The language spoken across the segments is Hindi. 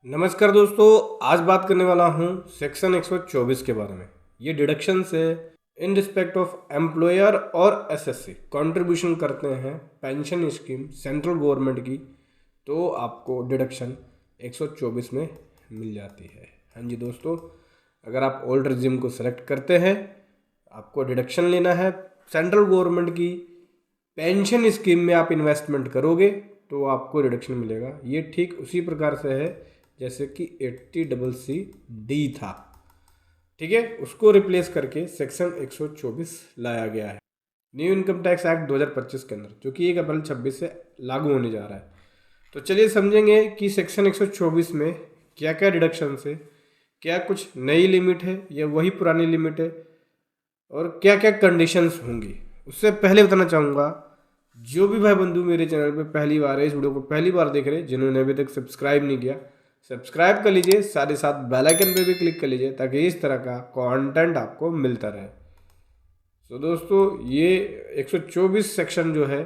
नमस्कार दोस्तों, आज बात करने वाला हूँ सेक्शन 124 के बारे में। ये डिडक्शन से इन रिस्पेक्ट ऑफ एम्प्लॉयर और एसएससी कंट्रीब्यूशन करते हैं पेंशन स्कीम सेंट्रल गवर्नमेंट की, तो आपको डिडक्शन 124 में मिल जाती है। हाँ जी दोस्तों, अगर आप ओल्ड रिजिम को सेलेक्ट करते हैं, आपको डिडक्शन लेना है सेंट्रल गवर्नमेंट की पेंशन स्कीम में आप इन्वेस्टमेंट करोगे तो आपको रिडक्शन मिलेगा। ये ठीक उसी प्रकार से है जैसे कि 80CC डी था, ठीक है, उसको रिप्लेस करके सेक्शन 124 लाया गया है न्यू इनकम टैक्स एक्ट 2025 के अंदर, जो कि 1 अप्रैल 26 से लागू होने जा रहा है। तो चलिए समझेंगे कि सेक्शन 124 में क्या क्या डिडक्शन है, क्या कुछ नई लिमिट है या वही पुरानी लिमिट है, और क्या क्या कंडीशंस होंगी। उससे पहले बताना चाहूँगा, जो भी भाई बंधु मेरे चैनल पे पहली बार है, इस वीडियो को पहली बार देख रहे हैं, जिन्होंने अभी तक सब्सक्राइब नहीं किया, सब्सक्राइब कर लीजिए, साथ ही साथ बेल आइकन पे भी क्लिक कर लीजिए ताकि इस तरह का कंटेंट आपको मिलता रहे। तो दोस्तों, ये 124 सेक्शन जो है,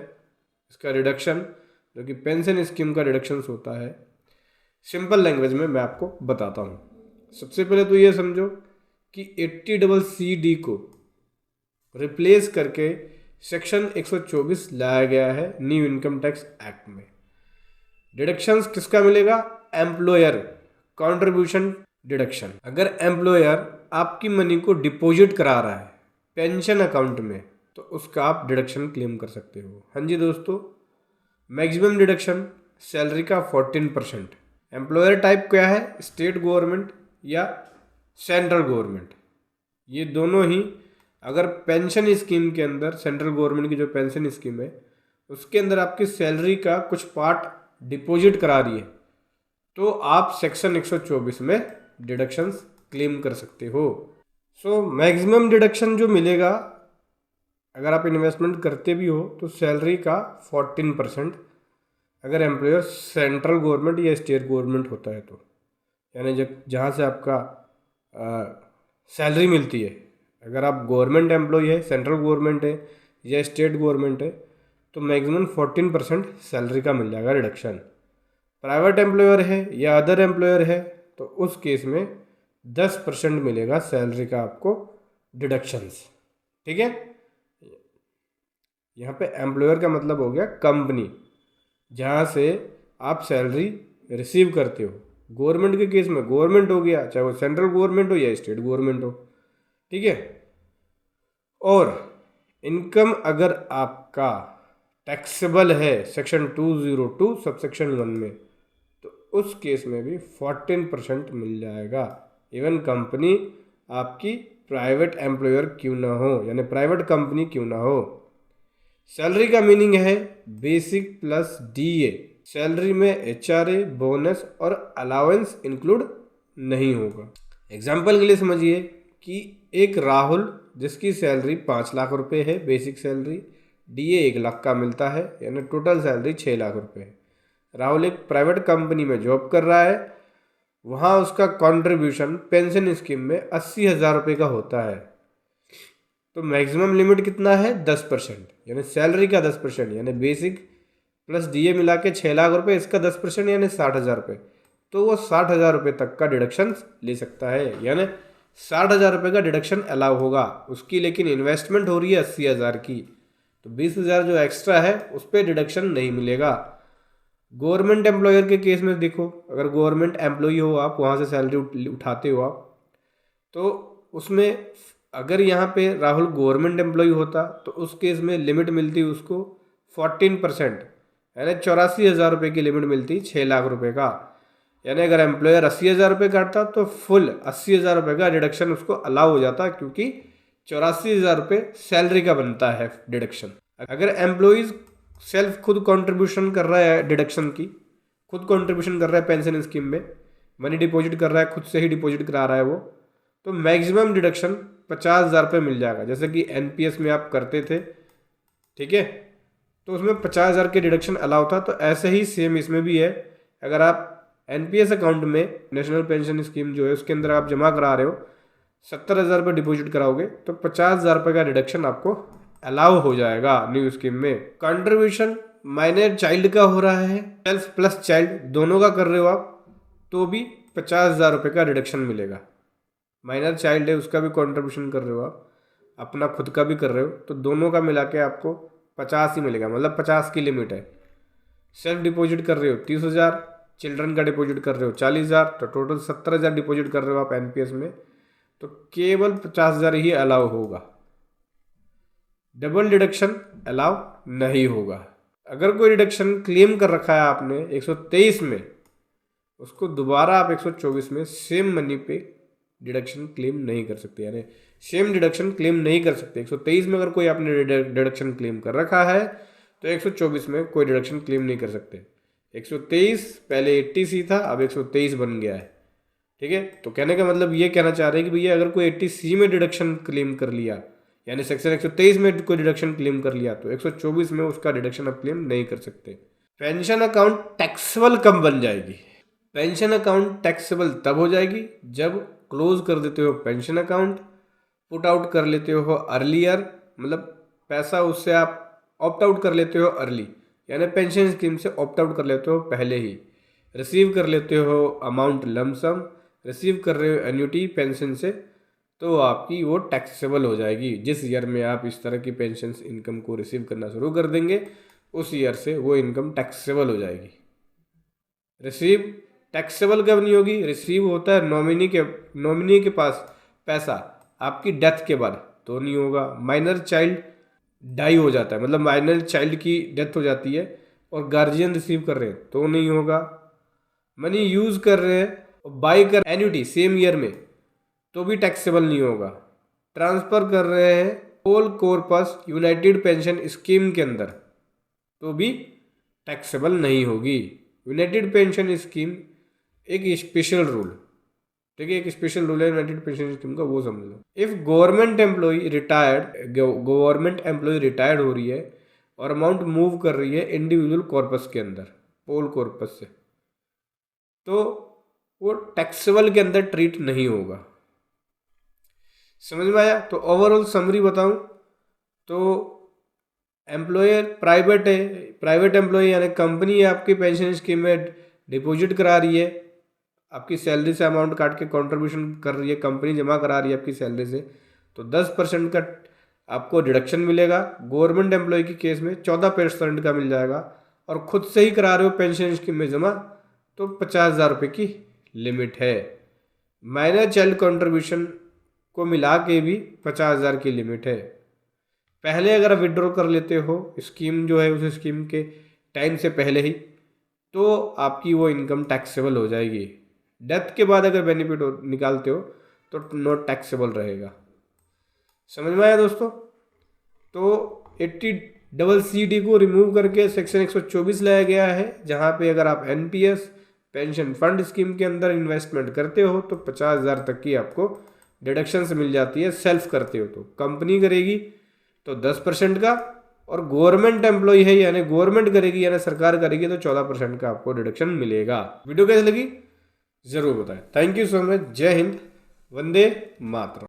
इसका रिडक्शन जो कि पेंशन स्कीम का रिडक्शन होता है, सिंपल लैंग्वेज में मैं आपको बताता हूँ। सबसे पहले तो ये समझो कि 80CC को रिप्लेस करके सेक्शन 124 लाया गया है न्यू इनकम टैक्स एक्ट में। डिडक्शंस किसका मिलेगा? Employer contribution deduction. अगर एम्प्लॉयर आपकी मनी को डिपॉजिट करा रहा है पेंशन अकाउंट में, तो उसका आप डिडक्शन क्लेम कर सकते हो। हाँ जी दोस्तों, मैक्सिमम डिडक्शन सैलरी का 14%। एम्प्लॉयर टाइप क्या है? स्टेट गवर्नमेंट या सेंट्रल गवर्नमेंट, ये दोनों ही। अगर पेंशन स्कीम के अंदर सेंट्रल गवर्नमेंट की जो पेंशन स्कीम है, उसके अंदर आपकी सैलरी का कुछ पार्ट डिपॉजिट करा रही है, तो आप सेक्शन 124 में डिडक्शंस क्लेम कर सकते हो। सो मैक्सिमम डिडक्शन जो मिलेगा, अगर आप इन्वेस्टमेंट करते भी हो तो सैलरी का 14%, अगर एम्प्लॉयर सेंट्रल गवर्नमेंट या स्टेट गवर्नमेंट होता है तो, यानी जहाँ से आपका सैलरी मिलती है। अगर आप गवर्नमेंट एम्प्लॉय है, सेंट्रल गवर्नमेंट है या स्टेट गवर्नमेंट है, तो मैक्सिमम 14% सैलरी का मिल जाएगा रिडक्शन। प्राइवेट एम्प्लॉयर है या अदर एम्प्लॉयर है, तो उस केस में 10% मिलेगा सैलरी का आपको डिडक्शंस, ठीक है। यहाँ पे एम्प्लॉयर का मतलब हो गया कंपनी, जहाँ से आप सैलरी रिसीव करते हो। गवर्नमेंट के केस में गवर्नमेंट हो गया, चाहे वो सेंट्रल गवर्नमेंट हो या स्टेट गवर्नमेंट हो, ठीक है। और इनकम अगर आपका टैक्सेबल है सेक्शन 202 सबसेक्शन 1 में, तो उस केस में भी 14% मिल जाएगा। इवन कंपनी आपकी प्राइवेट एम्प्लॉयर क्यों ना हो, यानी प्राइवेट कंपनी क्यों ना हो। सैलरी का मीनिंग है बेसिक प्लस डीए। सैलरी में एचआरए, बोनस और अलाउंस इंक्लूड नहीं होगा। एग्जाम्पल के लिए समझिए कि एक राहुल जिसकी सैलरी 5 लाख रुपए है बेसिक सैलरी, डीए 1 लाख का मिलता है, यानी टोटल सैलरी 6 लाख रुपए है। राहुल एक प्राइवेट कंपनी में जॉब कर रहा है, वहाँ उसका कंट्रीब्यूशन पेंशन स्कीम में 80,000 रुपये का होता है। तो मैक्सिमम लिमिट कितना है? 10%, यानी सैलरी का 10%, यानी बेसिक प्लस डीए मिला के 6 लाख रुपये, इसका 10% यानी 60,000 रुपये। तो वो 60,000 रुपये तक का डिडक्शन ले सकता है, यानी 60,000 रुपये का डिडक्शन अलाउ होगा उसकी। लेकिन इन्वेस्टमेंट हो रही है 80,000 की, तो 20,000 जो एक्स्ट्रा है उस पर डिडक्शन नहीं मिलेगा। गवर्नमेंट एम्प्लॉयर के केस में देखो, अगर गवर्नमेंट एम्प्लॉई हो आप, वहाँ से सैलरी उठाते हो आप, तो उसमें अगर यहाँ पे राहुल गवर्नमेंट एम्प्लॉई होता तो उस केस में लिमिट मिलती उसको 14%, यानी 84,000 रुपये की लिमिट मिलती 6 लाख रुपये का। यानी अगर एम्प्लॉयर 80,000 रुपये काटता तो फुल 80,000 रुपये का डिडक्शन उसको अलाउ हो जाता, क्योंकि 84,000 रुपये सैलरी का बनता है डिडक्शन। अगर एम्प्लॉइज सेल्फ खुद कंट्रीब्यूशन कर रहा है, डिडक्शन की खुद कंट्रीब्यूशन कर रहा है पेंशन स्कीम में, मनी डिपॉजिट कर रहा है, खुद से ही डिपॉजिट करा रहा है वो, तो मैक्सिमम डिडक्शन 50,000 रुपये मिल जाएगा। जैसे कि एनपीएस में आप करते थे, ठीक है, तो उसमें 50,000 के डिडक्शन अलाउ था, तो ऐसे ही सेम इसमें भी है। अगर आप एनपीएस अकाउंट में नेशनल पेंशन स्कीम जो है उसके अंदर आप जमा करा रहे हो, 70,000 रुपये डिपॉजिट कराओगे, तो 50,000 रुपये का डिडक्शन आपको अलाउ हो जाएगा न्यू स्कीम में। कंट्रीब्यूशन माइनर चाइल्ड का हो रहा है, सेल्फ प्लस चाइल्ड दोनों का कर रहे हो आप, तो भी 50,000 रुपये का रिडक्शन मिलेगा। माइनर चाइल्ड है उसका भी कंट्रीब्यूशन कर रहे हो आप, अपना खुद का भी कर रहे हो, तो दोनों का मिला के आपको 50 ही मिलेगा, मतलब 50 की लिमिट है। सेल्फ डिपॉजिट कर रहे हो 30,000, चिल्ड्रन का डिपॉजिट कर रहे हो 40,000, तो टोटल 70,000 डिपॉजिट कर रहे हो आप एनपीएस में, तो केवल 50,000 ही अलाउ होगा। डबल डिडक्शन अलाउ नहीं होगा। अगर कोई डिडक्शन क्लेम कर रखा है आपने 123 में, उसको दोबारा आप 124 में सेम मनी पे डिडक्शन क्लेम नहीं कर सकते, यानी सेम डिडक्शन क्लेम नहीं कर सकते। 123 में अगर कोई आपने डिडक्शन क्लेम कर रखा है तो 124 में कोई डिडक्शन क्लेम नहीं कर सकते। 123 पहले 80C था, अब 123 बन गया है, ठीक है। तो कहने का मतलब ये कहना चाह रहे हैं कि भैया अगर कोई 80C में डिडक्शन क्लेम कर लिया, यानी सेक्शन 123 में कोई डिडक्शन क्लेम कर लिया, तो 124 में उसका डिडक्शन आप क्लेम नहीं कर सकते। पेंशन अकाउंट टैक्सेबल कब बन जाएगी? पेंशन अकाउंट टैक्सेबल तब हो जाएगी जब क्लोज कर देते हो पेंशन अकाउंट, पुट आउट कर लेते हो अर्लियर, मतलब पैसा उससे आप ऑप्ट आउट कर लेते हो अर्ली, यानी पेंशन स्कीम से ऑप्ट आउट कर लेते हो पहले ही, रिसीव कर लेते हो अमाउंट लमसम, रिसीव कर रहे हो एन्युटी पेंशन से, तो आपकी वो टैक्सेबल हो जाएगी। जिस ईयर में आप इस तरह की पेंशन इनकम को रिसीव करना शुरू कर देंगे, उस ईयर से वो इनकम टैक्सेबल हो जाएगी। रिसीव टैक्सेबल कब नहीं होगी? रिसीव होता है नॉमिनी के पास पैसा आपकी डेथ के बाद, तो नहीं होगा। माइनर चाइल्ड डाई हो जाता है, मतलब माइनर चाइल्ड की डेथ हो जाती है और गार्जियन रिसीव कर रहे हैं, तो नहीं होगा। मनी यूज कर रहे हैं, बाई कर एन्युटी सेम ईयर में, तो भी टैक्सेबल नहीं होगा। ट्रांसफर कर रहे हैं whole corpus united pension scheme के अंदर, तो भी टैक्सेबल नहीं होगी। यूनाइटेड पेंशन स्कीम एक स्पेशल रूल, ठीक है, एक स्पेशल रूल है यूनाइटेड पेंशन स्कीम का, वो समझ लो। इफ गवर्नमेंट एम्प्लॉय रिटायर्ड हो रही है और अमाउंट मूव कर रही है इंडिविजुअल कॉर्पस के अंदर, पोल कॉर्पस से, तो वो टैक्सेबल के अंदर ट्रीट नहीं होगा। समझ में आया? तो ओवरऑल समरी बताऊं तो एम्प्लॉयर प्राइवेट है, प्राइवेट एम्प्लॉय यानी कंपनी आपकी पेंशन स्कीम में डिपॉजिट करा रही है, आपकी सैलरी से अमाउंट काट के कंट्रीब्यूशन कर रही है, कंपनी जमा करा रही है आपकी सैलरी से, तो 10% का आपको डिडक्शन मिलेगा। गवर्नमेंट एम्प्लॉय की केस में 14% का मिल जाएगा, और खुद से ही करा रहे हो पेंशन स्कीम में जमा, तो 50,000 रुपये की लिमिट है। माइनर चाइल्ड कंट्रीब्यूशन को मिला के भी 50,000 की लिमिट है। पहले अगर विड्रॉ कर लेते हो स्कीम जो है उस स्कीम के टाइम से पहले ही, तो आपकी वो इनकम टैक्सेबल हो जाएगी। डेथ के बाद अगर बेनिफिट निकालते हो तो नॉट टैक्सेबल रहेगा। समझ में आया दोस्तों? तो 80CCD को रिमूव करके सेक्शन 124 लाया गया है, जहाँ पे अगर आप एनपीएस पेंशन फंड स्कीम के अंदर इन्वेस्टमेंट करते हो तो 50,000 तक की आपको डिडक्शन से मिल जाती है। सेल्फ करते हो तो कंपनी करेगी तो 10% का, और गवर्नमेंट एम्प्लॉय है यानी गवर्नमेंट करेगी यानी सरकार करेगी तो 14% का आपको डिडक्शन मिलेगा। वीडियो कैसी लगी जरूर बताएं। Thank you so much. जय हिंद, वंदे मातरम।